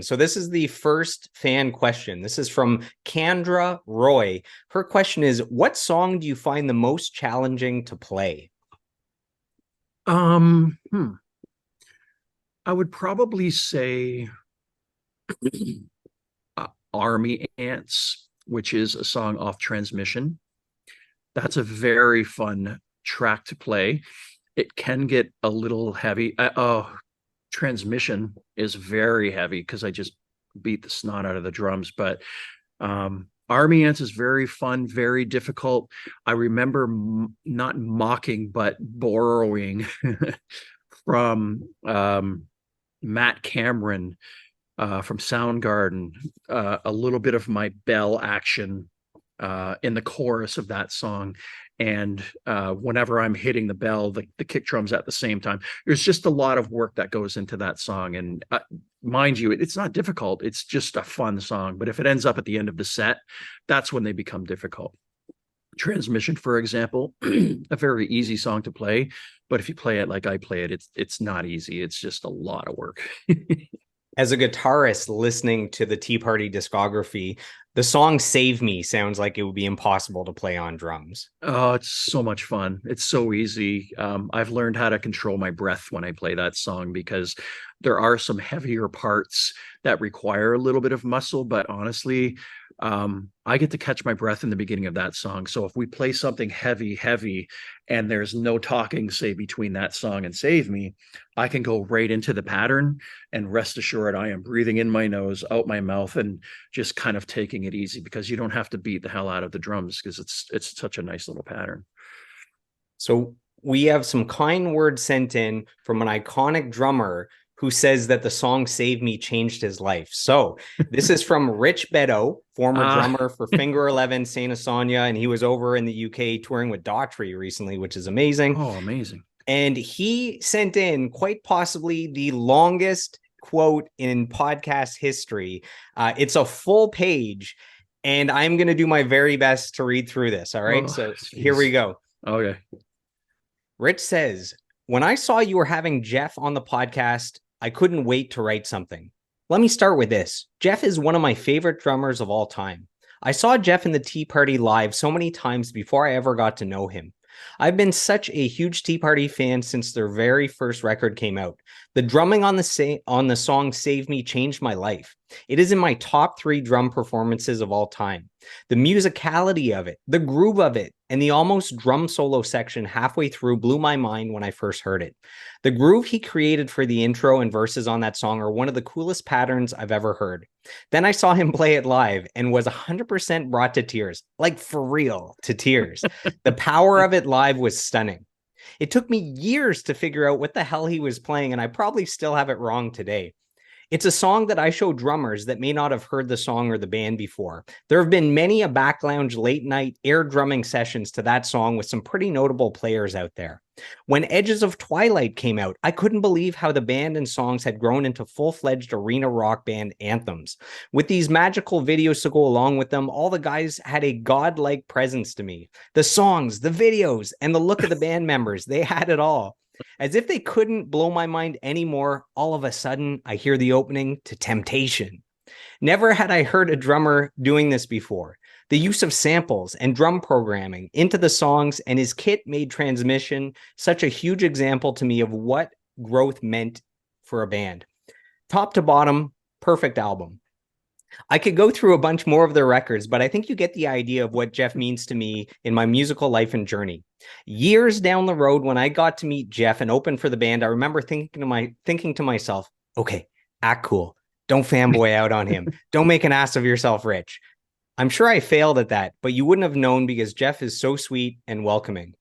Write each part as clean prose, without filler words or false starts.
So this is the first fan question. This is from Kendra Roy. Her question is, what song do you find the most challenging to play? Um, hmm. I would probably say Army Ants, which is a song off Transmission. That's a very fun track to play. It can get a little heavy. Transmission is very heavy because I just beat the snot out of the drums. But Army Ants is very fun, very difficult. I remember not mocking, but borrowing from Matt Cameron from Soundgarden, a little bit of my bell action in the chorus of that song. And whenever I'm hitting the bell, the kick drums at the same time. There's just a lot of work that goes into that song. And mind you, it's not difficult. It's just a fun song. But if it ends up at the end of the set, that's when they become difficult. Transmission, for example, a very easy song to play. But if you play it like I play it, it's not easy. It's just a lot of work. As a guitarist listening to the Tea Party discography, the song Save Me sounds like it would be impossible to play on drums. Oh, it's so much fun. It's so easy. I've learned how to control my breath when I play that song because there are some heavier parts that require a little bit of muscle, but honestly, I get to catch my breath in the beginning of that song. So if we play something heavy, and there's no talking, say, between that song and Save Me, I can go right into the pattern and rest assured I am breathing in my nose, out my mouth, and just kind of taking it easy because you don't have to beat the hell out of the drums because it's such a nice little pattern. So we have some kind words sent in from an iconic drummer who says that the song Save Me changed his life. So this is from Rich Beddoe, former drummer for Finger 11, Saint Asonia, and he was over in the UK touring with Daughtry recently, which is amazing. Oh, amazing. And he sent in quite possibly the longest quote in podcast history. It's a full page, and I'm going to do my very best to read through this. All right, so here we go. Okay. Rich says, when I saw you were having Jeff on the podcast, I couldn't wait to write something. Let me start with this. Jeff is one of my favorite drummers of all time. I saw Jeff in the Tea Party live so many times before I ever got to know him. I've been such a huge Tea Party fan since their very first record came out. The drumming on the song Save Me changed my life. It is in my top 3 drum performances of all time. The musicality of it, the groove of it, and the almost drum solo section halfway through blew my mind when I first heard it. The groove he created for the intro and verses on that song are one of the coolest patterns I've ever heard. Then I saw him play it live and was 100% brought to tears, like for real, to tears. The power of it live was stunning. It took me years to figure out what the hell he was playing, and I probably still have it wrong today. It's a song that I show drummers that may not have heard the song or the band before. There have been many a back lounge late night air drumming sessions to that song with some pretty notable players out there. When Edges of Twilight came out, I couldn't believe how the band and songs had grown into full-fledged arena rock band anthems. With these magical videos to go along with them, all the guys had a godlike presence to me. The songs, the videos, and the look of the band members, they had it all. As if they couldn't blow my mind anymore, all of a sudden, I hear the opening to Temptation. Never had I heard a drummer doing this before. The use of samples and drum programming into the songs and his kit made Transmission such a huge example to me of what growth meant for a band. Top to bottom, perfect album. I could go through a bunch more of their records, but I think you get the idea of what Jeff means to me in my musical life and journey. Years down the road, when I got to meet Jeff and open for the band, I remember thinking to myself, okay, act cool. Don't fanboy out on him. Don't make an ass of yourself, Rich. I'm sure I failed at that, but you wouldn't have known because Jeff is so sweet and welcoming.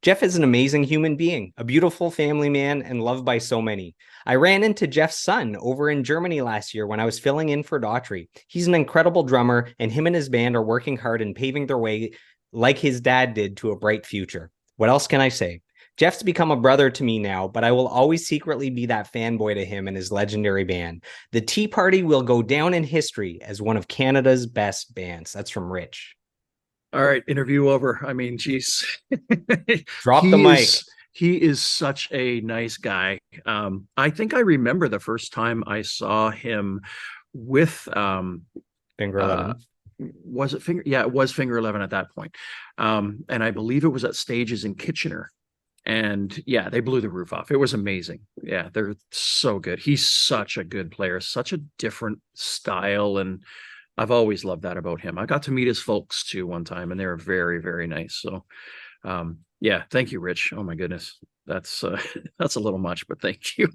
Jeff is an amazing human being, a beautiful family man, and loved by so many. I ran into Jeff's son over in Germany last year when I was filling in for Daughtry. He's an incredible drummer, and him and his band are working hard and paving their way like his dad did to a bright future. What else can I say? Jeff's become a brother to me now, but I will always secretly be that fanboy to him and his legendary band. The Tea Party will go down in history as one of Canada's best bands. That's from Rich. All right, interview over. I mean, geez. Drop the mic. He is such a nice guy. I think I remember the first time I saw him with Finger uh 11. was it finger, yeah, it was finger 11 at that point. And I believe it was at Stages in Kitchener, and yeah, they blew the roof off. It was amazing. Yeah, they're so good. He's such a good player, such a different style, and I've always loved that about him. I got to meet his folks too one time, and they were very, very nice. So yeah, thank you, Rich. Oh my goodness, that's that's a little much, but thank you.